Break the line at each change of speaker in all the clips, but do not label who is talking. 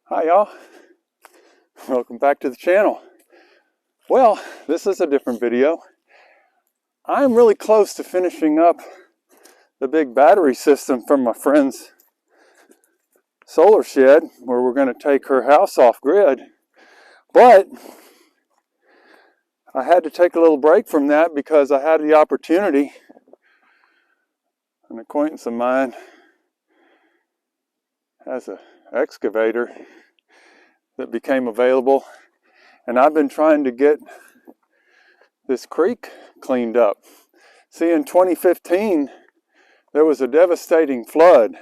Hi y'all, welcome back to the channel. Well, this is a different video. I'm really close to finishing up the big battery system from my friend's solar shed where we're going to take her house off grid. But I had to take a little break from that because I had the opportunity. An acquaintance of mine has an excavator that became available, and I've been trying to get this creek cleaned up. See, in 2015 there was a devastating flood.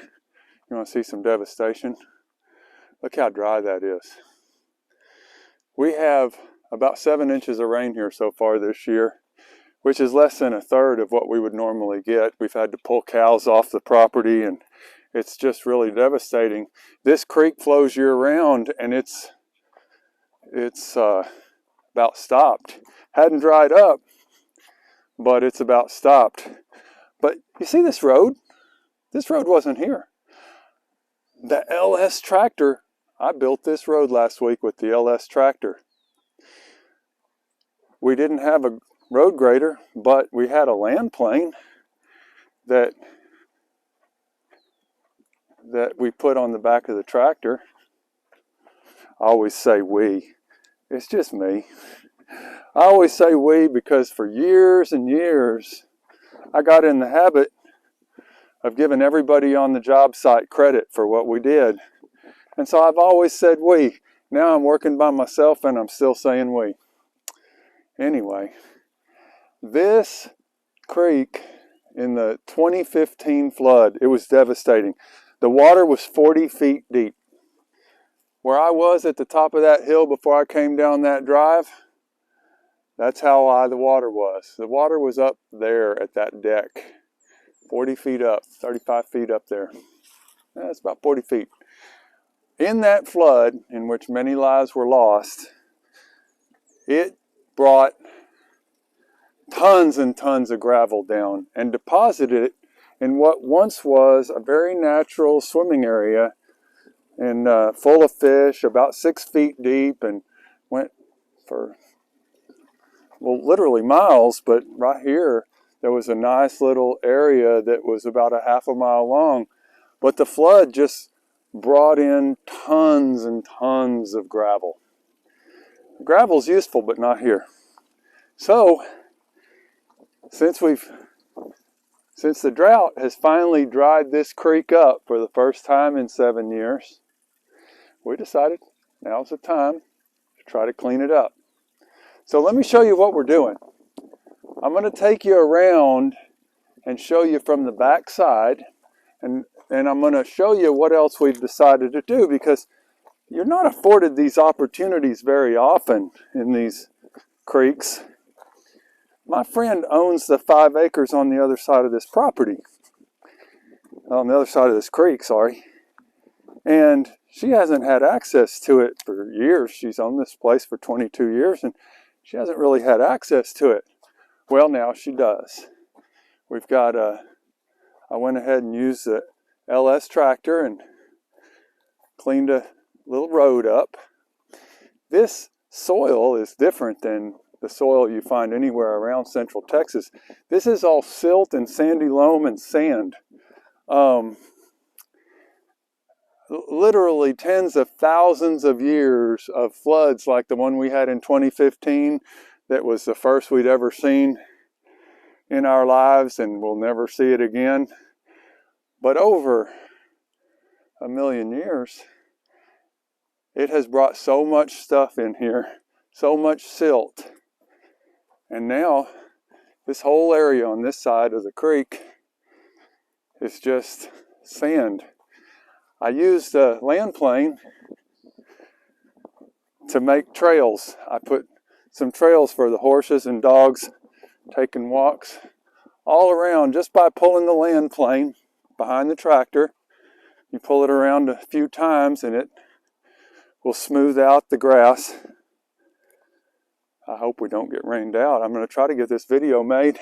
You want to see some devastation? Look how dry that is. We have about 7 inches of rain here so far this year, which is less than a third of what we would normally get. We've had to pull cows off the property, and it's just really devastating. This creek flows year round, and it's about stopped. Hadn't dried up, but it's about stopped. But you see this road? This road wasn't here. The LS tractor, I built this road last week with the LS tractor. We didn't have a road grader, but we had a land plane that we put on the back of the tractor. I always say we. It's just me. I always say we because for years and years, I got in the habit of giving everybody on the job site credit for what we did. And so I've always said we. Now I'm working by myself and I'm still saying we. Anyway, this creek in the 2015 flood, it was devastating. The water was 40 feet deep. Where I was at the top of that hill before I came down that drive, that's how high the water was. The water was up there at that deck, 40 feet up, 35 feet up there. That's about 40 feet. In that flood, in which many lives were lost, it brought tons and tons of gravel down and deposited it in what once was a very natural swimming area and full of fish, about 6 feet deep, and went for, well, literally miles. But right here there was a nice little area that was about a half a mile long, but the flood just brought in tons and tons of gravel. Gravel's useful, but not here. So since the drought has finally dried this creek up for the first time in 7 years, we decided now's the time to try to clean it up. So let me show you what we're doing. I'm going to take you around and show you from the back side, and I'm going to show you what else we've decided to do, because you're not afforded these opportunities very often in these creeks. My friend owns the 5 acres on the other side of this property, on the other side of this creek, sorry. And she hasn't had access to it for years. She's owned this place for 22 years, and she hasn't really had access to it. Well, now she does. We've got I went ahead and used the LS tractor and cleaned a little road up. This soil is different than the soil you find anywhere around Central Texas. This is all silt and sandy loam and sand. Literally tens of thousands of years of floods like the one we had in 2015 that was the first we'd ever seen in our lives, and we'll never see it again. But over 1,000,000 years, it has brought so much stuff in here, so much silt. And now this whole area on this side of the creek is just sand. I used a land plane to make trails. I put some trails for the horses and dogs taking walks all around just by pulling the land plane behind the tractor. You pull it around a few times and it will smooth out the grass. I hope we don't get rained out. I'm going to try to get this video made.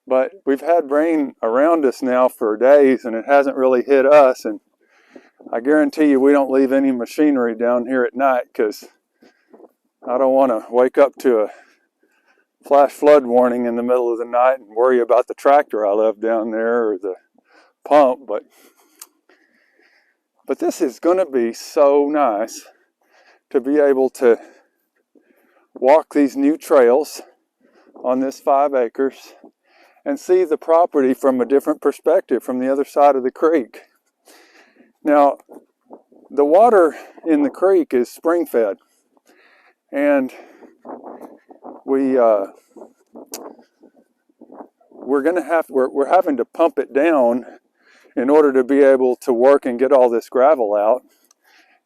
But we've had rain around us now for days and it hasn't really hit us. And I guarantee you we don't leave any machinery down here at night because I don't want to wake up to a flash flood warning in the middle of the night and worry about the tractor I left down there or the pump. But this is going to be so nice to be able to walk these new trails on this 5 acres and see the property from a different perspective from the other side of the creek. Now, the water in the creek is spring fed, and we're having to pump it down in order to be able to work and get all this gravel out.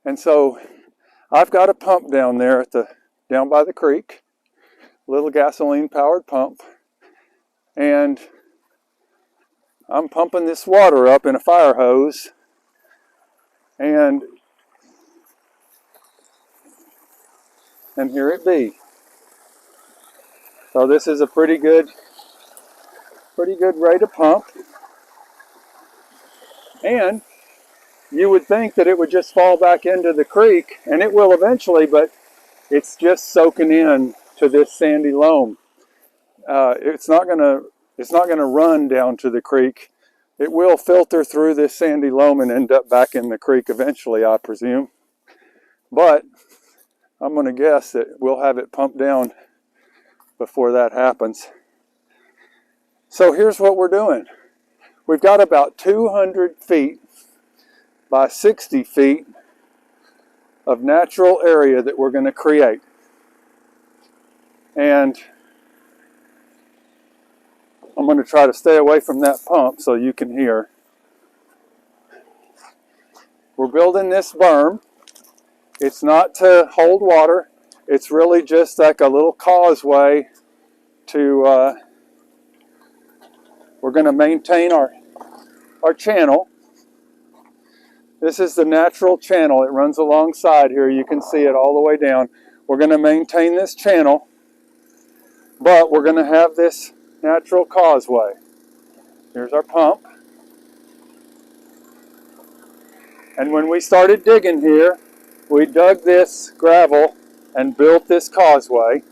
And so I've got a pump down there down by the creek, little gasoline powered pump, and I'm pumping this water up in a fire hose, and here it be. So this is a pretty good rate of pump. And you would think that it would just fall back into the creek, and it will eventually, but it's just soaking in to this sandy loam. It's not gonna run down to the creek. It will filter through this sandy loam and end up back in the creek eventually, I presume. But I'm gonna guess that we'll have it pumped down before that happens. So here's what we're doing. We've got about 200 feet by 60 feet of natural area that we're going to create. And I'm going to try to stay away from that pump so you can hear. We're building this berm. It's not to hold water. It's really just like a little causeway to, we're going to maintain our channel. This is the natural channel. It runs alongside here. You can see it all the way down. We're going to maintain this channel, but we're going to have this natural causeway. Here's our pump. And when we started digging here, we dug this gravel and built this causeway.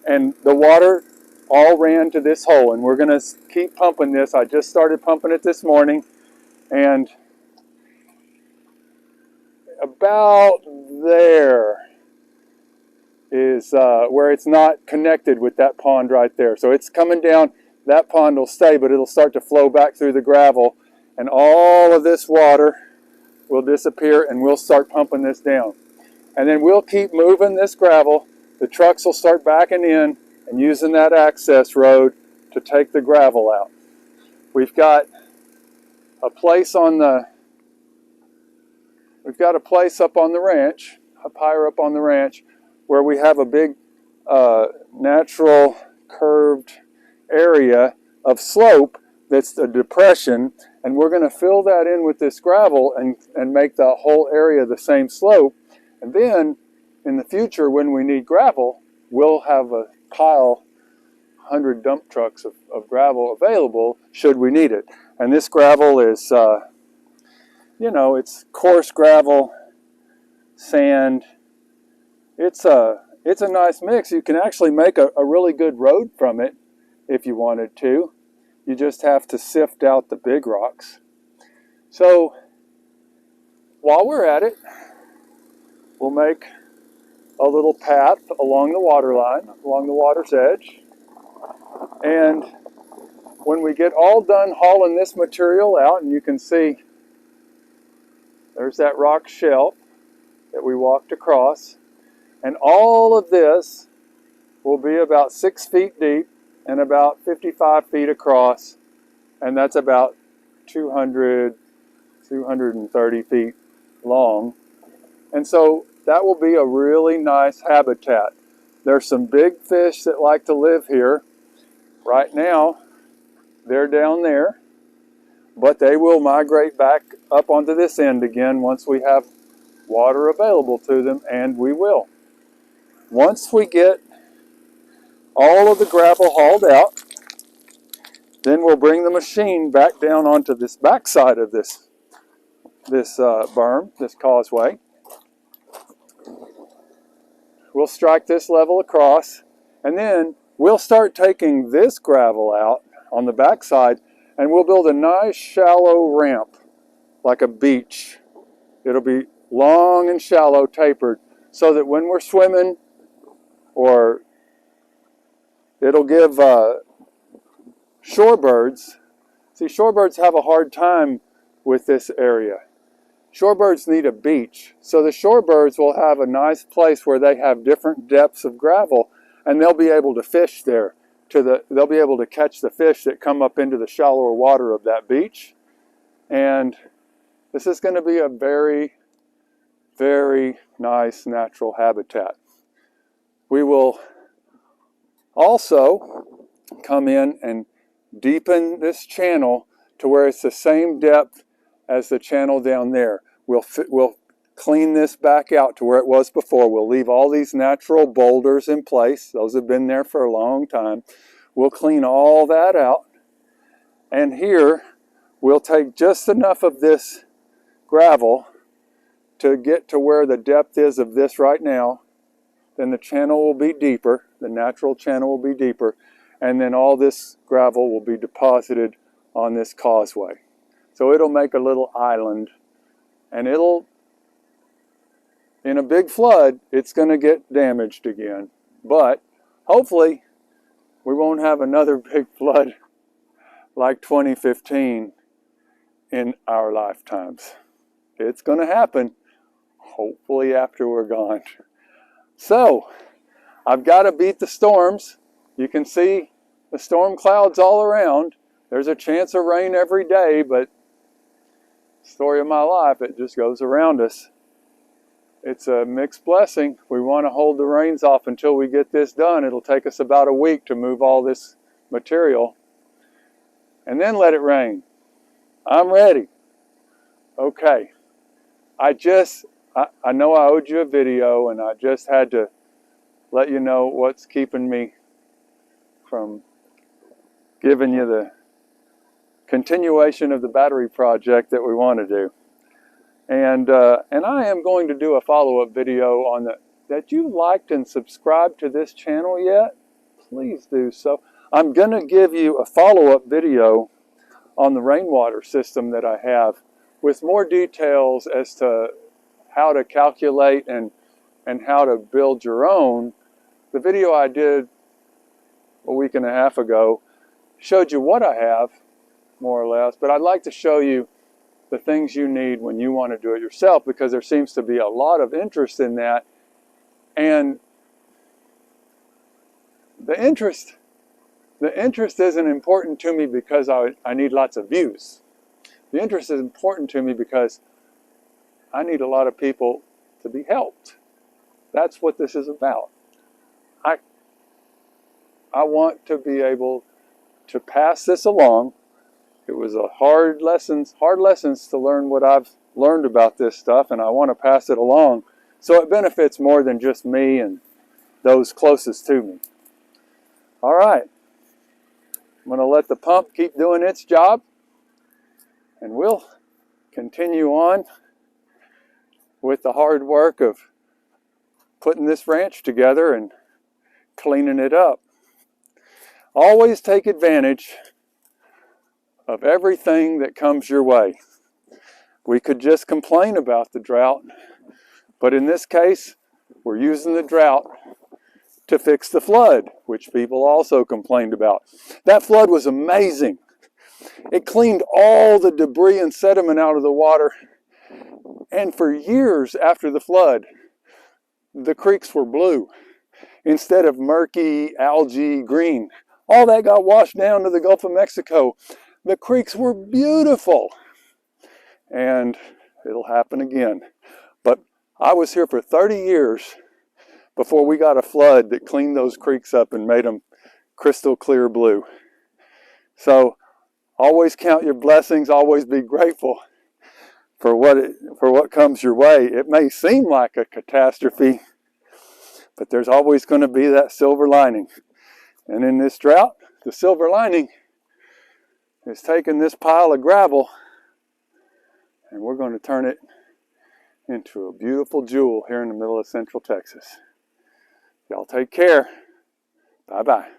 And the water all ran to this hole. And we're going to keep pumping this. I just started pumping it this morning. And about there is where it's not connected with that pond right there. So it's coming down. That pond will stay, but it'll start to flow back through the gravel. And all of this water will disappear, and we'll start pumping this down. And then we'll keep moving this gravel. The trucks will start backing in and using that access road to take the gravel out. We've got a place up on the ranch, up higher up on the ranch, where we have a big natural curved area of slope that's a depression, and we're going to fill that in with this gravel and make the whole area the same slope. And then in the future, when we need gravel, we'll have a pile, 100 dump trucks of gravel available should we need it. And this gravel is, it's coarse gravel, sand. It's a nice mix. You can actually make a really good road from it if you wanted to. You just have to sift out the big rocks. So while we're at it, we'll make a little path along the water line, along the water's edge. And when we get all done hauling this material out, and you can see there's that rock shelf that we walked across, and all of this will be about 6 feet deep and about 55 feet across, and that's about 230 feet long. And so that will be a really nice habitat. There's some big fish that like to live here. Right now, they're down there, but they will migrate back up onto this end again once we have water available to them, and we will. Once we get all of the gravel hauled out, then we'll bring the machine back down onto this back side of this berm, this causeway. We'll strike this level across, and then we'll start taking this gravel out on the backside, and we'll build a nice shallow ramp like a beach. It'll be long and shallow, tapered, so that when we're swimming, or it'll give shorebirds. See, shorebirds have a hard time with this area. Shorebirds need a beach, so the shorebirds will have a nice place where they have different depths of gravel, and they'll be able to fish there. They'll be able to catch the fish that come up into the shallower water of that beach. And this is going to be a very, very nice natural habitat. We will also come in and deepen this channel to where it's the same depth as the channel down there. We'll clean this back out to where it was before. We'll leave all these natural boulders in place. Those have been there for a long time. We'll clean all that out. And here, we'll take just enough of this gravel to get to where the depth is of this right now. Then the channel will be deeper. The natural channel will be deeper. And then all this gravel will be deposited on this causeway. So it'll make a little island, and it'll, in a big flood, it's going to get damaged again. But hopefully we won't have another big flood like 2015 in our lifetimes. It's going to happen, hopefully after we're gone. So I've got to beat the storms. You can see the storm clouds all around. There's a chance of rain every day, but story of my life, it just goes around us. It's a mixed blessing. We want to hold the reins off until we get this done. It'll take us about a week to move all this material, and then let it rain. I'm ready. Okay. I know I owed you a video, and I just had to let you know what's keeping me from giving you the continuation of the battery project that we want to do. And I am going to do a follow-up video on that you liked and subscribed to this channel yet? Please do so. I'm going to give you a follow-up video on the rainwater system that I have with more details as to how to calculate and how to build your own. The video I did a week and a half ago showed you what I have, more or less, but I'd like to show you the things you need when you want to do it yourself, because there seems to be a lot of interest in that. And the interest isn't important to me because I need lots of views. The interest is important to me because I need a lot of people to be helped. That's what this is about. I want to be able to pass this along. It was hard lessons to learn what I've learned about this stuff, and I want to pass it along so it benefits more than just me and those closest to me. All right, I'm going to let the pump keep doing its job, and we'll continue on with the hard work of putting this ranch together and cleaning it up. Always take advantage of everything that comes your way. We could just complain about the drought, but in this case, we're using the drought to fix the flood, which people also complained about. That flood was amazing. It cleaned all the debris and sediment out of the water, and for years after the flood, the creeks were blue instead of murky, algae green. All that got washed down to the Gulf of Mexico. The creeks were beautiful, and it'll happen again. But I was here for 30 years before we got a flood that cleaned those creeks up and made them crystal clear blue. So always count your blessings, always be grateful for what comes your way. It may seem like a catastrophe, but there's always going to be that silver lining. And in this drought, the silver lining is taking this pile of gravel And we're going to turn it into a beautiful jewel here in the middle of Central Texas. Y'all take care. Bye-bye.